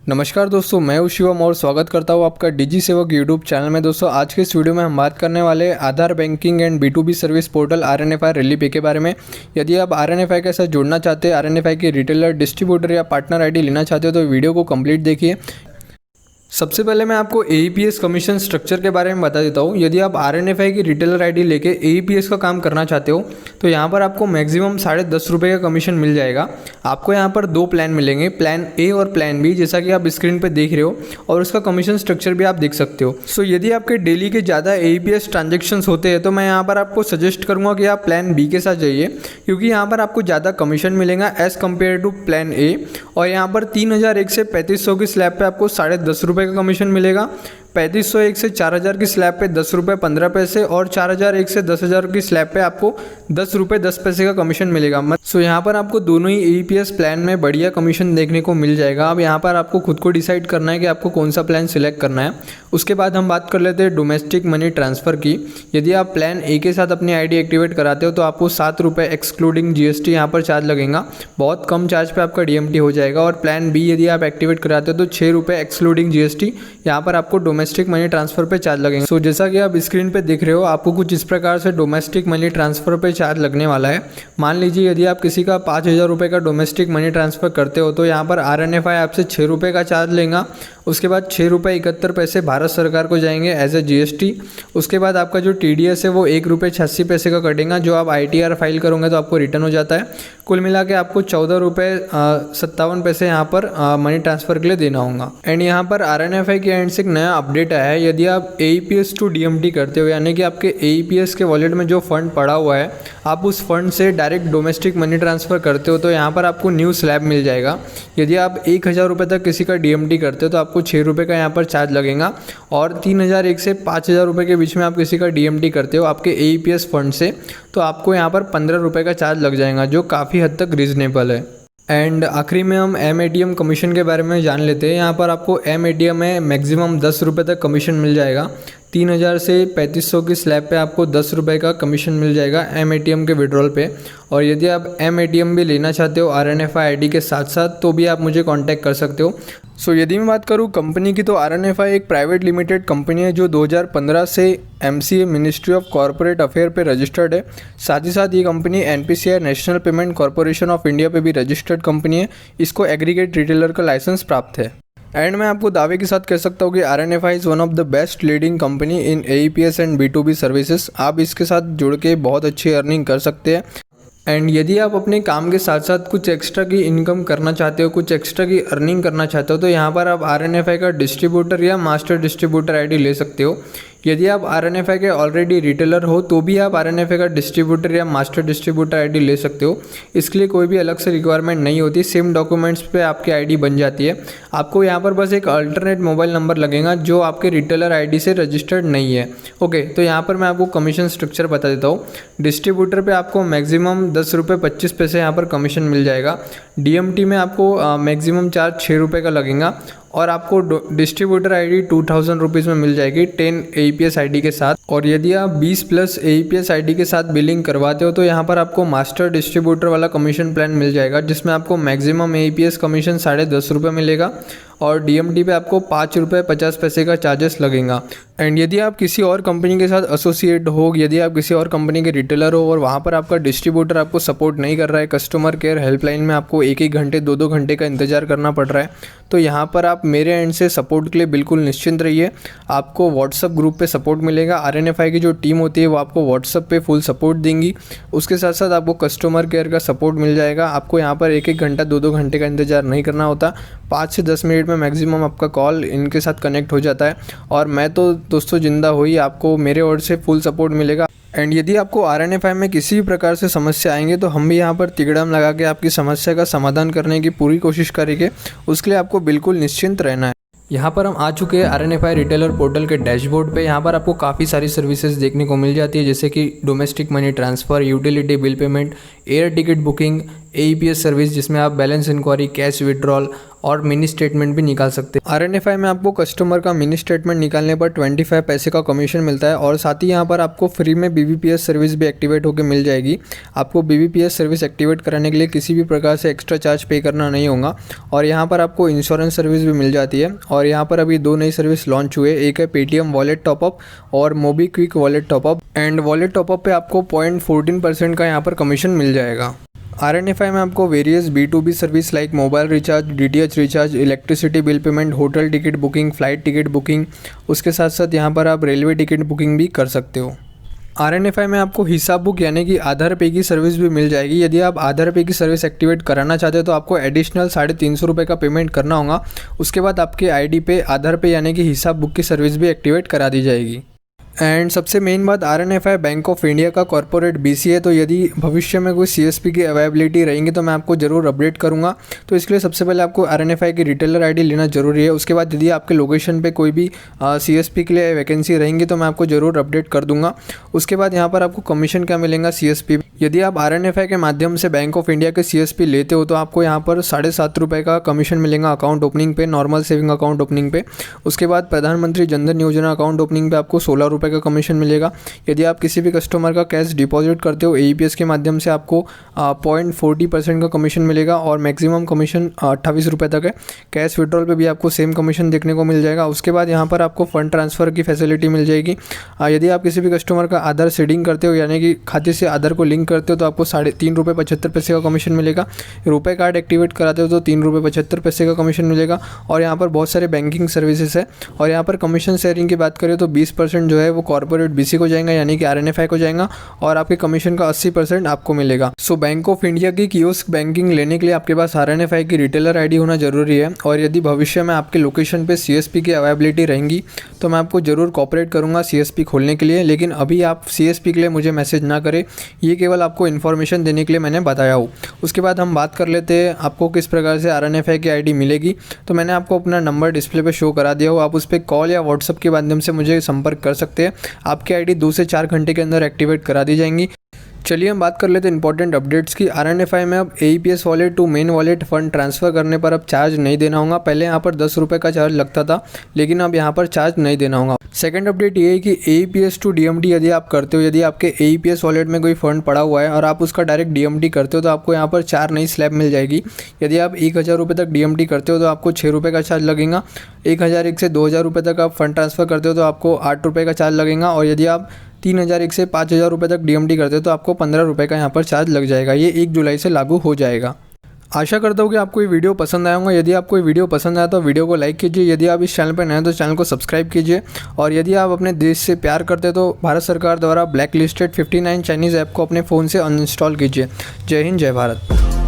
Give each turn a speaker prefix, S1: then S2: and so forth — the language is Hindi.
S1: नमस्कार दोस्तों, मैं हूं शिवम और स्वागत करता हूं आपका डिजी सेवक यूट्यूब चैनल में। दोस्तों आज के इस वीडियो में हम बात करने वाले हैं Aadhaar banking and B2B service portal RNFI Relipay के बारे में। यदि आप RNFI के साथ जुड़ना चाहते हैं, RNFI के रिटेलर, डिस्ट्रीब्यूटर या पार्टनर आईडी लेना चाहते हो तो वीडियो को कंप्लीट देखिए। सबसे पहले मैं आपको AEPS कमीशन स्ट्रक्चर के बारे में बता देता हूँ। यदि आप RNFI की रिटेलर आईडी लेके AEPS का काम करना चाहते हो तो यहाँ पर आपको मैक्सिमम ₹10.5 का कमीशन मिल जाएगा। आपको यहाँ पर दो प्लान मिलेंगे, प्लान A और प्लान B, जैसा कि आप स्क्रीन पे देख रहे हो, और उसका कमीशन स्ट्रक्चर भी आप देख सकते हो। सो यदि आपके डेली के ज़्यादा AEPS ट्रांजेक्शन्स होते हैं तो मैं यहाँ पर आपको सजेस्ट करूँगा कि आप प्लान B के साथ जाइए, क्योंकि यहाँ पर आपको ज़्यादा कमीशन मिलेगा as compare to plan A। और यहाँ पर 3001 से 3500 की स्लैब पे आपको ₹10.5 का कमीशन मिलेगा। 3501 से 4000 की स्लैब पे ₹10.15 और 4001 से 10000 की स्लैब पे आपको ₹10.10 का कमीशन मिलेगा। सो यहाँ पर आपको दोनों ही AEPS प्लान में बढ़िया कमीशन देखने को मिल जाएगा। अब यहाँ पर आपको खुद को डिसाइड करना है कि आपको कौन सा प्लान सिलेक्ट करना है। उसके बाद हम बात कर लेते हैं डोमेस्टिक मनी ट्रांसफ़र की। यदि आप प्लान A के साथ अपनी ID एक्टिवेट कराते हो तो आपको ₹7 एक्सक्लूडिंग GST यहाँ पर चार्ज लगेगा। बहुत कम चार्ज पे आपका DMT हो जाएगा। और प्लान B यदि आप एक्टिवेट कराते हो तो ₹6 एक्सक्लूडिंग GST यहाँ पर आपको डोमेस्टिक मनी ट्रांसफ़र पे चार्ज लगेंगे। सो जैसा कि आप स्क्रीन पे देख रहे हो, आपको कुछ इस प्रकार से डोमेस्टिक मनी ट्रांसफ़र पे चार्ज लगने वाला है। मान लीजिए यदि आप किसी का ₹5000 का डोमेस्टिक मनी ट्रांसफ़र करते हो तो यहाँ पर RNFI आपसे ₹6 का चार्ज लेगा। उसके बाद ₹6.71 भारत सरकार को जाएंगे एज ए GST। उसके बाद आपका जो TDS है वो ₹1.86 का कटेगा, जो आप ITR फाइल करोगे तो आपको रिटर्न हो जाता है। कुल मिला के आपको ₹14.57 यहाँ पर मनी ट्रांसफ़र के लिए देना होगा। एंड यहाँ पर RNFI के एंड से एक नया अपडेट आया है। यदि आप AEPS टू DMT करते हो, यानी कि आपके AEPS के वॉलेट में जो फंड पड़ा हुआ है, आप उस फंड से डायरेक्ट डोमेस्टिक मनी ट्रांसफ़र करते हो तो यहाँ पर आपको न्यू स्लैब मिल जाएगा। यदि आप ₹1000 तक किसी का DMT करते हो तो आपको ₹6 का यहाँ पर चार्ज लगेगा। और 3001 से ₹5000 के बीच में आप किसी का DMT करते हो आपके AEPS फंड से तो आपको यहाँ पर ₹15 का चार्ज लग जाएगा, जो काफ़ी हद तक रीज़नेबल है। एंड आखिरी में हम MATM कमीशन के बारे में जान लेते हैं। यहाँ पर आपको MATM में मैक्सिमम ₹10 तक कमीशन मिल जाएगा। 3000 से 3500 की स्लैब पे आपको ₹10 का कमीशन मिल जाएगा MATM के विड्रॉल पे। और यदि आप MATM भी लेना चाहते हो RNFI ID के साथ साथ तो भी आप मुझे कांटेक्ट कर सकते हो। सो यदि मैं बात करूँ कंपनी की तो RNFI एक प्राइवेट लिमिटेड कंपनी है जो 2015 से MCA ministry of corporate affair पे रजिस्टर्ड है। साथ ही साथ ये company NPCI national payment corporation of India पे भी रजिस्टर्ड कंपनी है। इसको एग्रीगेट रिटेलर का लाइसेंस प्राप्त है। एंड मैं आपको दावे के साथ कह सकता हूँ कि RNFI is one of the best leading company in AEPS and B2B services. आप इसके साथ जुड़ के बहुत अच्छी अर्निंग कर सकते हैं। एंड यदि आप अपने काम के साथ साथ कुछ एक्स्ट्रा की इनकम करना चाहते हो, कुछ एक्स्ट्रा की अर्निंग करना चाहते हो तो यहाँ पर आप RNFI का डिस्ट्रीब्यूटर या मास्टर डिस्ट्रीब्यूटर ID ले सकते हो। यदि आप RNFI के ऑलरेडी रिटेलर हो तो भी आप RNFI का डिस्ट्रीब्यूटर या मास्टर डिस्ट्रीब्यूटर ID ले सकते हो। इसके लिए कोई भी अलग से रिक्वायरमेंट नहीं होती, सेम डॉक्यूमेंट्स पे आपकी ID बन जाती है। आपको यहाँ पर बस एक अल्टरनेट मोबाइल नंबर लगेगा जो आपके रिटेलर ID से रजिस्टर्ड नहीं है। ओके, तो यहाँ पर मैं आपको कमीशन स्ट्रक्चर बता देता हूँ। डिस्ट्रीब्यूटर पे आपको मैक्सिमम ₹10.25 यहाँ पर कमीशन मिल जाएगा। DMT में आपको मैक्सिमम चार्ज ₹6 का लगेगा। और आपको डिस्ट्रीब्यूटर ID 2000 रुपीज़ में मिल जाएगी 10 AEPS ID के साथ। और यदि आप 20+ AEPS ID के साथ बिलिंग करवाते हो तो यहाँ पर आपको मास्टर डिस्ट्रीब्यूटर वाला कमीशन प्लान मिल जाएगा, जिसमें आपको मैक्सिमम AEPS कमीशन ₹10.5 मिलेगा और DMT पे आपको ₹5.50 का चार्जेस लगेगा। एंड यदि आप किसी और कंपनी के साथ एसोसिएट हो, यदि आप किसी और कंपनी के रिटेलर हो और वहाँ पर आपका डिस्ट्रीब्यूटर आपको सपोर्ट नहीं कर रहा है, कस्टमर केयर हेल्पलाइन में आपको 1-1 घंटे 2-2 घंटे का इंतज़ार करना पड़ रहा है, तो यहाँ पर आप मेरे एंड से सपोर्ट के लिए बिल्कुल निश्चिंत रहिए। आपको व्हाट्सअप ग्रुप पे सपोर्ट मिलेगा। RNFI की जो टीम होती है वो आपको व्हाट्सअप पे फुल सपोर्ट देंगी। उसके साथ साथ आपको कस्टमर केयर का सपोर्ट मिल जाएगा। आपको यहाँ पर 1-1 घंटा 2-2 घंटे का इंतज़ार नहीं करना होता। 5 से 10 मिनट में मैक्सिमम आपका कॉल इनके साथ कनेक्ट हो जाता है। और मैं तो दोस्तों जिंदा हुई, आपको मेरे ओर से फुल सपोर्ट मिलेगा। एंड यदि आपको RNFI में किसी भी प्रकार से समस्या आएंगे तो हम भी यहाँ पर तिगड़म लगा के आपकी समस्या का समाधान करने की पूरी कोशिश करेंगे। उसके लिए आपको बिल्कुल निश्चिंत रहना है। यहाँ पर हम आ चुके हैं RNFI रिटेलर पोर्टल के डैशबोर्ड पे। यहाँ पर आपको काफ़ी सारी सर्विसेज देखने को मिल जाती है, जैसे कि domestic money transfer, utility bill payment, air ticket booking, AEPS service जिसमें आप बैलेंस इंक्वायरी, कैश विड्रॉल और मिनी स्टेटमेंट भी निकाल सकते हैं। RNFI में आपको कस्टमर का मिनी स्टेटमेंट निकालने पर 25 पैसे का कमीशन मिलता है और साथ ही यहाँ पर आपको फ्री में BBPS सर्विस भी एक्टिवेट होकर मिल जाएगी। आपको BBPS सर्विस एक्टिवेट कराने के लिए किसी भी प्रकार से एक्स्ट्रा चार्ज पे करना नहीं होगा और यहाँ पर आपको इंश्योरेंस सर्विस भी मिल जाती है। और यहाँ पर अभी 2 नई सर्विस लॉन्च हुए, एक है पेटीएम वॉलेट टॉपअप और MobiKwik wallet top up. And wallet top up पे आपको 0.14% का यहाँ पर कमीशन मिल जाएगा। RNFI में आपको various B2B service like mobile recharge, DTH recharge, electricity bill payment, hotel ticket booking, flight ticket booking, उसके साथ साथ यहाँ पर आप रेलवे टिकट बुकिंग भी कर सकते हो। RNFI में आपको हिसाब बुक यानी कि आधार पे की सर्विस भी मिल जाएगी। यदि आप आधार पे की सर्विस एक्टिवेट कराना चाहते हो तो आपको एडिशनल 350 रुपये का पेमेंट करना होगा। उसके बाद आपके ID पे आधार पे यानी कि हिसाब बुक की सर्विस भी एक्टिवेट करा दी जाएगी। एंड सबसे मेन बात, RNFI बैंक ऑफ इंडिया का कॉर्पोरेट BC है, तो यदि भविष्य में कोई CSP की अवेलेबिलिटी रहेंगी तो मैं आपको ज़रूर अपडेट करूंगा। तो इसके लिए सबसे पहले आपको RNFI की रिटेलर ID लेना ज़रूरी है। उसके बाद यदि आपके लोकेशन पे कोई भी CSP के लिए वैकेंसी रहेंगी तो मैं आपको ज़रूर अपडेट कर दूंगा। उसके बाद यहाँ पर आपको कमीशन क्या मिलेगा CSP। यदि आप RNFI के माध्यम से बैंक ऑफ इंडिया के CSP लेते हो तो आपको यहाँ पर 7.5 रुपये का कमीशन मिलेगा अकाउंट ओपनिंग पे, नॉर्मल सेविंग अकाउंट ओपनिंग पे। उसके बाद प्रधानमंत्री जनधन योजना अकाउंट ओपनिंग पे आपको 16 रुपये का कमीशन मिलेगा। यदि आप किसी भी कस्टमर का कैश डिपॉजिट करते हो AEPS के माध्यम से आपको 0.40% का कमीशन मिलेगा और मैक्सिमम कमीशन 28 रुपये तक है। कैश विड्रॉल पे भी आपको सेम कमीशन देखने को मिल जाएगा। उसके बाद यहाँ पर आपको फंड ट्रांसफ़र की फैसिलिटी मिल जाएगी। यदि आप किसी भी कस्टमर का आधार सीडिंग करते हो यानी कि खाते से आधार को लिंक करते हो तो आपको 3.75 रुपये 75 पैसे का कमीशन मिलेगा। रुपए कार्ड एक्टिवेट कराते हो तो 3 रुपये 75 पैसे का कमीशन मिलेगा। और यहाँ पर बहुत सारे बैंकिंग सर्विसेज है। और यहाँ पर कमीशन शेयरिंग की बात करें तो 20% जो है वो कॉर्पोरेट BC को जाएगा यानी कि RNFI को जाएगा और आपके कमीशन का 80% आपको मिलेगा। सो बैंक ऑफ इंडिया की कियोस्क बैंकिंग लेने के लिए आपके पास RNFI की रिटेलर ID होना जरूरी है। और यदि भविष्य में आपके लोकेशन पे CSP की अवेलेबिलिटी रहेंगी तो मैं आपको ज़रूर कॉपरेट करूँगा CSP खोलने के लिए। लेकिन अभी आप CSP के लिए मुझे मैसेज ना करें, ये केवल आपको इन्फॉर्मेशन देने के लिए मैंने बताया हूँ। उसके बाद हम बात कर लेते हैं आपको किस प्रकार से RNFI की ID मिलेगी। तो मैंने आपको अपना नंबर डिस्प्ले पे शो करा दिया हो, आप उस पर कॉल या व्हाट्सअप के माध्यम से मुझे संपर्क कर सकते हैं। आपकी ID 2 से 4 घंटे के अंदर एक्टिवेट करा दी जाएंगी। चलिए हम बात कर लेते हैं इंपॉर्टेंट अपडेट्स की। RNFI में अब AEPS wallet to main wallet fund transfer करने पर अब चार्ज नहीं देना होगा। पहले यहाँ पर 10 रुपये का चार्ज लगता था लेकिन अब यहाँ पर चार्ज नहीं देना होगा। सेकंड अपडेट ये है कि AEPS टू DMT यदि आप करते हो, यदि आपके AEPS वॉलेट में कोई फंड पड़ा हुआ है और आप उसका डायरेक्ट DMT करते हो तो आपको यहाँ पर 4 नई स्लैब मिल जाएगी। यदि आप 1000 रुपये तक DMT करते हो तो आपको 6 रुपये का चार्ज लगेगा। 1001 से 2000 रुपये तक आप फंड ट्रांसफ़र करते हो तो आपको 8 रुपये का चार्ज लगेगा। और यदि आप 3001 से 5000 रुपये तक DMT करते हो तो आपको 15 रुपये का यहाँ पर चार्ज लग जाएगा। ये 1 जुलाई से लागू हो जाएगा। आशा करता हूँ कि आपको ये वीडियो पसंद आया होगा। यदि आपको ये वीडियो पसंद आया तो वीडियो को लाइक कीजिए। यदि आप इस चैनल पर नए हैं तो चैनल को सब्सक्राइब कीजिए। और यदि आप अपने देश से प्यार करते हैं तो भारत सरकार द्वारा ब्लैक लिस्टेड 59 चाइनीज़ ऐप को अपने फ़ोन से अनइंस्टॉल कीजिए। जय हिंद, जय भारत।